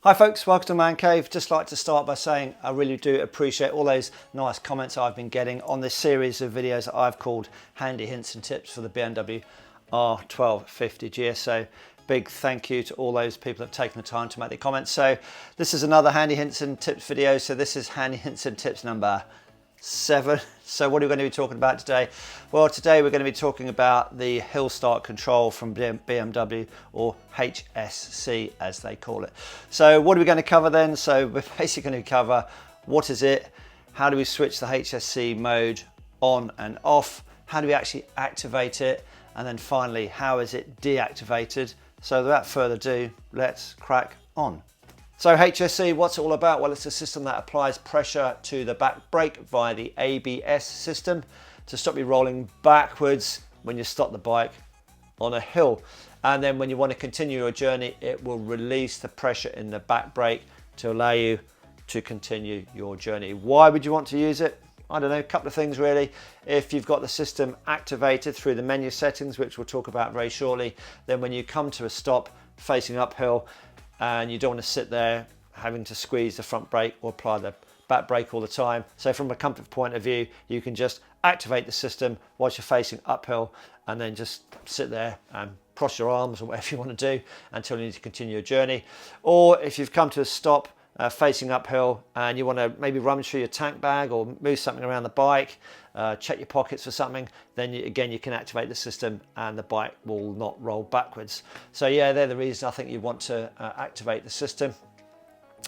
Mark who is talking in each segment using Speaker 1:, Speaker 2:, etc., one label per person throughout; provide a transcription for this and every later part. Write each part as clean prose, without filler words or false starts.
Speaker 1: Hi folks, welcome to Man Cave. Just like to start by saying I really do appreciate all those nice comments I've been getting on this series of videos that I've called Handy Hints and Tips for the BMW R1250GS. So big thank you to all those people that have taken the time to make the comments. So this is another Handy Hints and Tips video. So this is Handy Hints and Tips number 7. So what are we going to be talking about today? Well, today we're going to be talking about the hill start control from BMW, or HSC as they call it. So what are we going to cover then? So we're basically going to cover what is it, how do we switch the HSC mode on and off, how do we actually activate it, and then finally how is it deactivated. So without further ado, let's crack on. So HSC, what's it all about? Well, it's a system that applies pressure to the back brake via the ABS system to stop you rolling backwards when you stop the bike on a hill. And then when you want to continue your journey, it will release the pressure in the back brake to allow you to continue your journey. Why would you want to use it? I don't know, a couple of things really. If you've got the system activated through the menu settings, which we'll talk about very shortly, then when you come to a stop facing uphill, and you don't want to sit there having to squeeze the front brake or apply the back brake all the time. So from a comfort point of view, you can just activate the system whilst you're facing uphill and then just sit there and cross your arms or whatever you want to do until you need to continue your journey. Or if you've come to a stop facing uphill and you want to maybe rummage through your tank bag or move something around the bike, check your pockets for something, then again you can activate the system and the bike will not roll backwards. So yeah, they're the reasons I think you want to activate the system.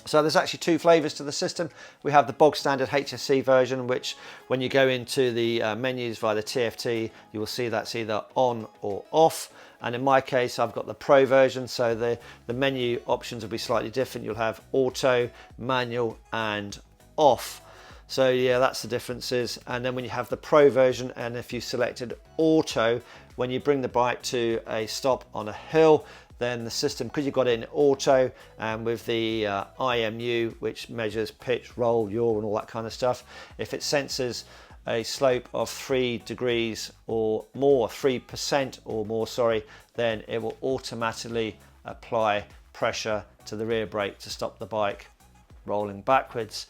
Speaker 1: So there's actually two flavors to the system. We have the bog standard HSC version, which when you go into the menus via the TFT, you will see that's either on or off. And in my case, I've got the Pro version, so the menu options will be slightly different. You'll have auto, manual, and off. So yeah, that's the differences. And then when you have the Pro version, and if you selected auto, when you bring the bike to a stop on a hill, then the system, because you've got it in auto and with the IMU, which measures pitch, roll, yaw, and all that kind of stuff, if it senses a slope of 3 degrees or more, 3% or more, sorry, then it will automatically apply pressure to the rear brake to stop the bike rolling backwards.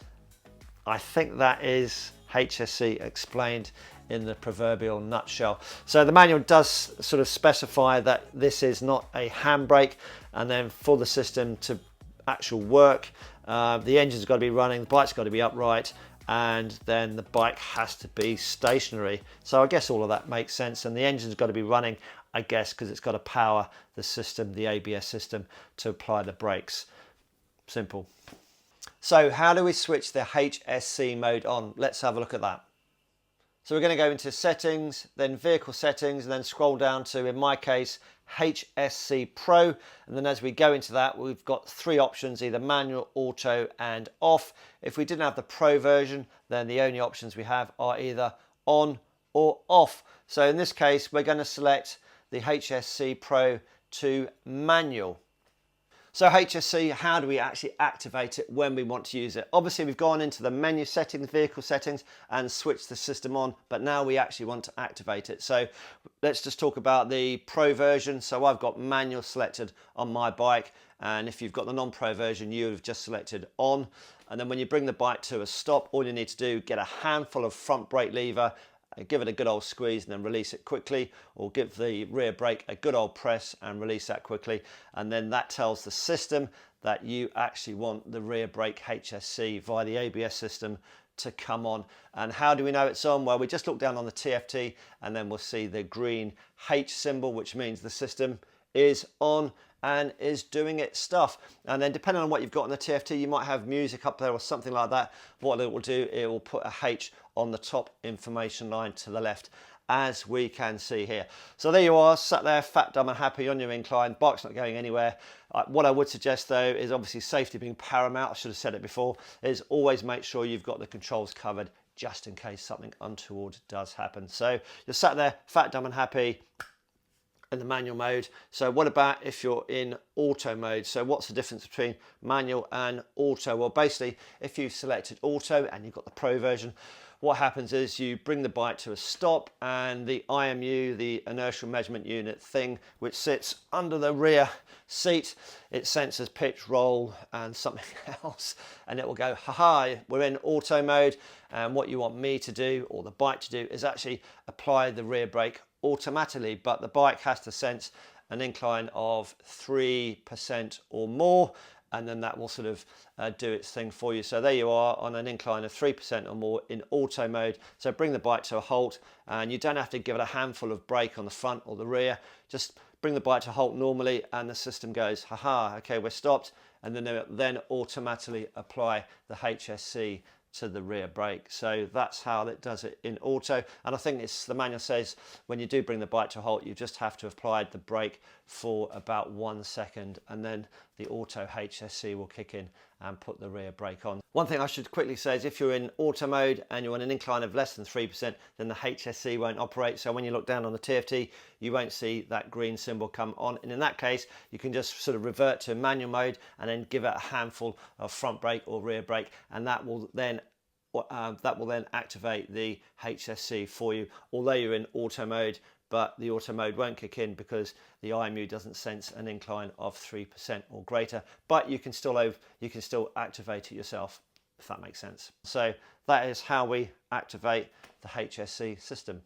Speaker 1: I think that is HSC explained in the proverbial nutshell. So the manual does sort of specify that this is not a handbrake, and then for the system to actual work, the engine's got to be running, the bike's got to be upright, and then the bike has to be stationary. So I guess all of that makes sense, and the engine's got to be running, I guess, because it's got to power the system, the ABS system, to apply the brakes. Simple. So how do we switch the HSC mode on? Let's have a look at that. So we're going to go into settings, then vehicle settings, and then scroll down to, in my case, HSC Pro. And then as we go into that, we've got 3 options, either manual, auto, and off. If we didn't have the Pro version, then the only options we have are either on or off. So in this case, we're going to select the HSC Pro to manual. So HSC, how do we actually activate it when we want to use it? Obviously we've gone into the menu settings, vehicle settings, and switched the system on, but now we actually want to activate it. So let's just talk about the Pro version. So I've got manual selected on my bike, and if you've got the non-Pro version, you have just selected on. And then when you bring the bike to a stop, all you need to do, get a handful of front brake lever, give it a good old squeeze and then release it quickly, or give the rear brake a good old press and release that quickly, and then that tells the system that you actually want the rear brake HSC via the ABS system to come on. And how do we know it's on? Well, we just look down on the TFT and then we'll see the green H symbol, which means the system is on and is doing its stuff. And then depending on what you've got on the TFT, you might have music up there or something like that. What it will do, it will put a H on the top information line to the left, as we can see here. So there you are, sat there fat, dumb and happy on your incline. Bike's not going anywhere. What I would suggest though is, obviously safety being paramount, I should have said it before, is always make sure you've got the controls covered just in case something untoward does happen. So you're sat there fat, dumb and happy in the manual mode. So what about if you're in auto mode? So what's the difference between manual and auto? Well, basically if you've selected auto and you've got the Pro version, what happens is you bring the bike to a stop, and the IMU, the inertial measurement unit thing, which sits under the rear seat, it senses pitch, roll and something else, and it will go, haha, we're in auto mode. And what you want me to do, or the bike to do, is actually apply the rear brake automatically, but the bike has to sense an incline of 3% or more, and then that will sort of do its thing for you. So there you are on an incline of 3% or more in auto mode. So bring the bike to a halt, and you don't have to give it a handful of brake on the front or the rear. Just bring the bike to a halt normally, and the system goes, haha, okay, we're stopped, and then automatically apply the HSC to the rear brake. So that's how it does it in auto. And I think the manual says when you do bring the bike to a halt, you just have to apply the brake for about 1 second, and then the auto HSC will kick in and put the rear brake on. One thing I should quickly say is if you're in auto mode and you're on an incline of less than 3%, then the HSC won't operate. So when you look down on the TFT, you won't see that green symbol come on. And in that case, you can just sort of revert to manual mode and then give it a handful of front brake or rear brake, and that will then activate the HSC for you, although you're in auto mode. But the auto mode won't kick in because the IMU doesn't sense an incline of 3% or greater. But you can still activate it yourself, if that makes sense. So that is how we activate the HSC system.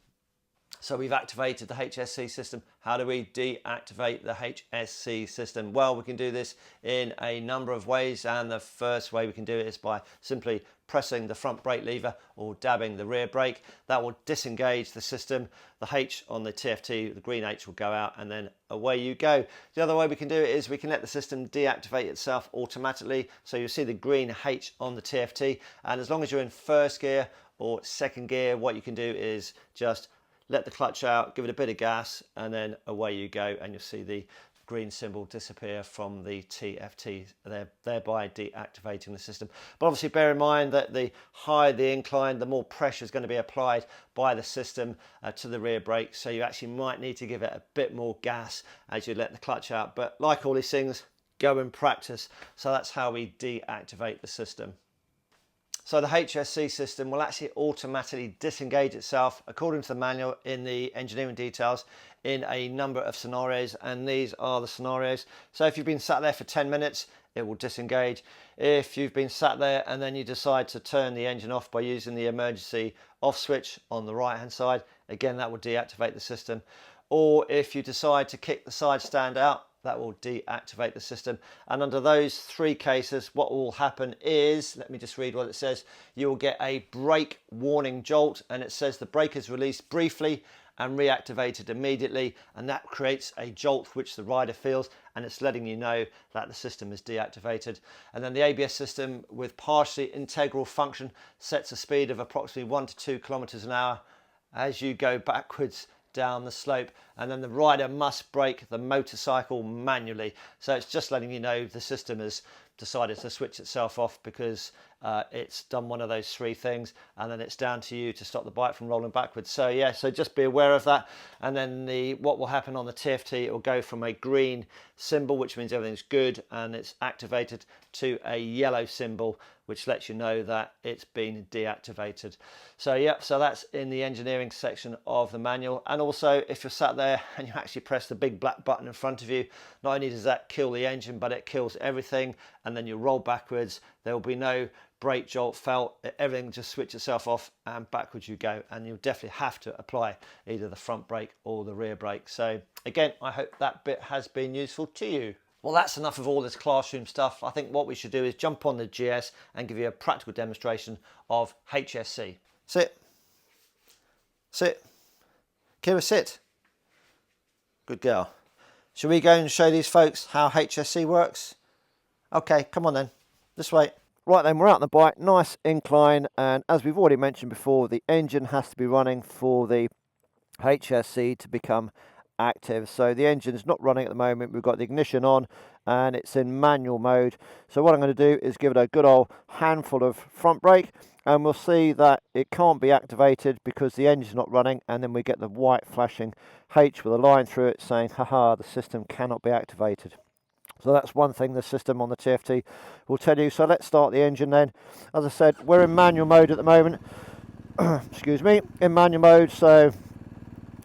Speaker 1: So we've activated the HSC system. How do we deactivate the HSC system? Well, we can do this in a number of ways, and the first way we can do it is by simply pressing the front brake lever or dabbing the rear brake. That will disengage the system. The H on the TFT, the green H, will go out, and then away you go. The other way we can do it is we can let the system deactivate itself automatically. So you'll see the green H on the TFT, and as long as you're in first gear or second gear, what you can do is just let the clutch out, give it a bit of gas, and then away you go, and you'll see the green symbol disappear from the TFT, thereby deactivating the system. But obviously bear in mind that the higher the incline, the more pressure is going to be applied by the system to the rear brake, so you actually might need to give it a bit more gas as you let the clutch out. But like all these things, go and practice. So that's how we deactivate the system. So the HSC system will actually automatically disengage itself, according to the manual in the engineering details, in a number of scenarios, and these are the scenarios. So if you've been sat there for 10 minutes, it will disengage. If you've been sat there and then you decide to turn the engine off by using the emergency off switch on the right hand side, again, that will deactivate the system. Or if you decide to kick the side stand out, that will deactivate the system. And under those three cases, what will happen is, let me just read what it says, you will get a brake warning jolt, and it says the brake is released briefly and reactivated immediately, and that creates a jolt which the rider feels, and it's letting you know that the system is deactivated. And then the ABS system, with partially integral function, sets a speed of approximately 1 to 2 kilometers an hour as you go backwards down the slope, and then the rider must brake the motorcycle manually. So it's just letting you know the system has decided to switch itself off because it's done one of those three things, and then it's down to you to stop the bike from rolling backwards. So yeah, so just be aware of that. And then what will happen on the TFT, it will go from a green symbol, which means everything's good and it's activated, to a yellow symbol, which lets you know that it's been deactivated. So yeah, so that's in the engineering section of the manual. And also, if you're sat there and you actually press the big black button in front of you, not only does that kill the engine, but it kills everything, and then you roll backwards. There will be no brake jolt felt, everything just switches itself off and backwards you go, and you'll definitely have to apply either the front brake or the rear brake. So again, I hope that bit has been useful to you. Well, that's enough of all this classroom stuff. I think what we should do is jump on the GS and give you a practical demonstration of HSC. Sit. Sit. Kira, sit. Good girl. Shall we go and show these folks how HSC works? Okay, come on then. This way. Right then, we're out on the bike, nice incline, and as we've already mentioned before, the engine has to be running for the HSC to become active. So the engine's not running at the moment. We've got the ignition on and it's in manual mode. So what I'm going to do is give it a good old handful of front brake, and we'll see that it can't be activated because the engine's not running, and then we get the white flashing H with a line through it saying, haha, the system cannot be activated. So that's one thing the system on the TFT will tell you. So let's start the engine then. As I said, we're in manual mode at the moment.
Speaker 2: excuse me, in manual mode. So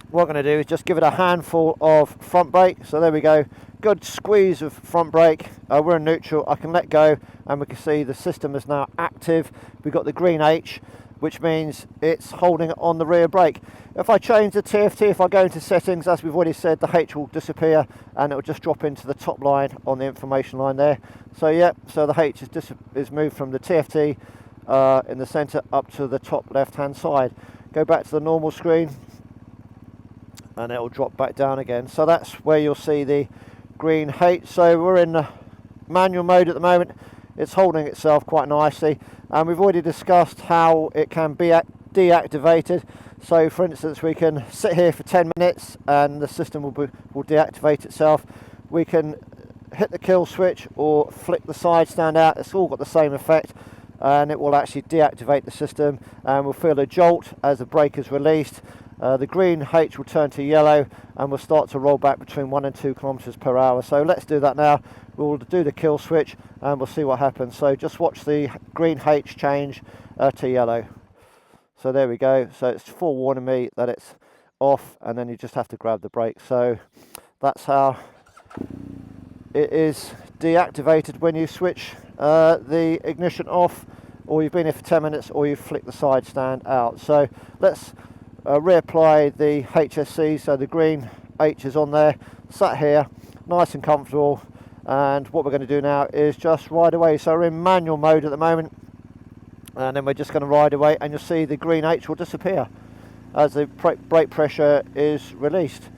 Speaker 2: what I'm going to do is just give it a handful of front brake. So there we go, good squeeze of front brake. We're in neutral, I can let go and we can see the system is now active. We've got the green H, which means it's holding it on the rear brake. If I change the TFT, if I go into settings, as we've already said, the H will disappear and it will just drop into the top line on the information line there. So yeah, so the H is moved from the TFT in the center up to the top left hand side. Go back to the normal screen and it will drop back down again. So that's where you'll see the green H. So we're in manual mode at the moment. It's holding itself quite nicely, and we've already discussed how it can be deactivated. So for instance, we can sit here for 10 minutes and the system will deactivate itself. We can hit the kill switch or flick the side stand out. It's all got the same effect, and it will actually deactivate the system, and we'll feel a jolt as the brake is released. The green H will turn to yellow and we'll start to roll back between 1 and 2 kilometers per hour. So let's do that now. We'll do the kill switch and we'll see what happens. So just watch the green H change to yellow. So there we go. So it's forewarning me that it's off, and then you just have to grab the brake. So that's how it is deactivated when you switch the ignition off, or you've been here for 10 minutes, or you flick the side stand out. So let's reapply the HSC. So the green H is on there, sat here nice and comfortable, and what we're going to do now is just ride away. So we're in manual mode at the moment, and then we're just going to ride away, and you'll see the green H will disappear as the brake pressure is released.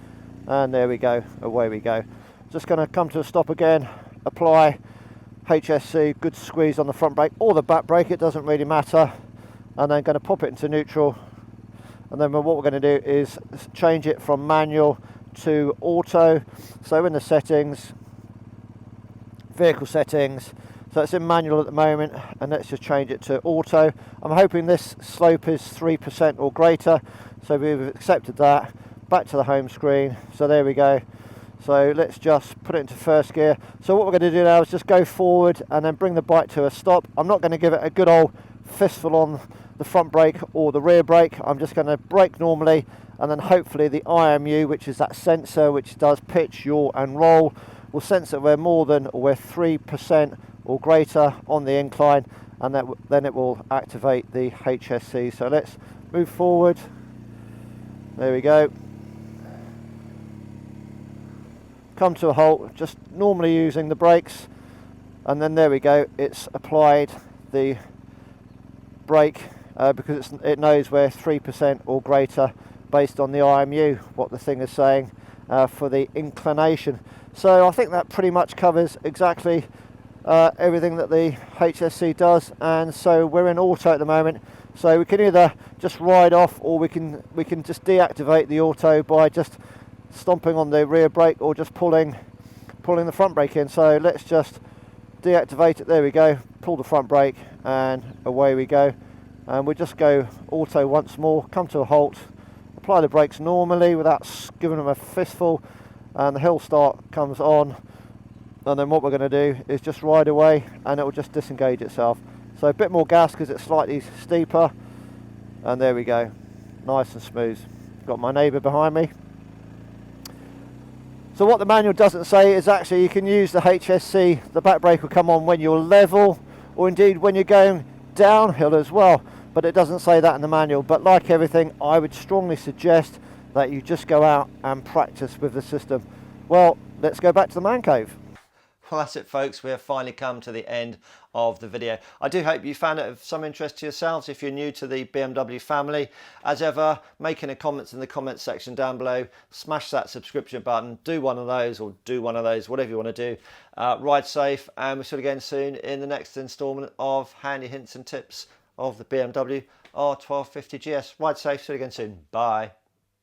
Speaker 2: And there we go, away we go. Just going to come to a stop again, apply HSC, good squeeze on the front brake or the back brake, it doesn't really matter, and then going to pop it into neutral. And then what we're going to do is change it from manual to auto. So in the settings, vehicle settings, so it's in manual at the moment, and let's just change it to auto. I'm hoping this slope is 3% or greater, so we've accepted that. Back to the home screen, so there we go. So let's just put it into first gear. So what we're going to do now is just go forward and then bring the bike to a stop. I'm not going to give it a good old fistful on the front brake or the rear brake. I'm just going to brake normally, and then hopefully the IMU, which is that sensor which does pitch, yaw and roll, will sense that we're more than, or we're 3% or greater on the incline, and then it will activate the HSC. So let's move forward. There we go. Come to a halt, just normally using the brakes, and then there we go, it's applied the brake because it knows we're 3% or greater based on the IMU, what the thing is saying for the inclination. So I think that pretty much covers exactly everything that the HSC does, and so we're in auto at the moment. So we can either just ride off, or we can just deactivate the auto by just stomping on the rear brake or just pulling the front brake in. So let's just deactivate it. There we go, pull the front brake and away we go, and we'll just go auto once more, come to a halt, apply the brakes normally without giving them a fistful, and the hill start comes on, and then what we're going to do is just ride away and it will just disengage itself. So a bit more gas because it's slightly steeper, and there we go, nice and smooth. Got my neighbour behind me. So what the manual doesn't say is actually you can use the HSC, the back brake will come on when you're level, or indeed when you're going downhill as well, but it doesn't say that in the manual. But like everything, I would strongly suggest that you just go out and practice with the system. Well, let's go back to the man cave.
Speaker 1: Well, that's it, folks. We have finally come to the end of the video. I do hope you found it of some interest to yourselves if you're new to the BMW family. As ever, make any comments in the comments section down below. Smash that subscription button. Do one of those, or do one of those, whatever you want to do. Ride safe, and we'll see you again soon in the next instalment of handy hints and tips of the BMW R1250GS. Ride safe. See you again soon. Bye.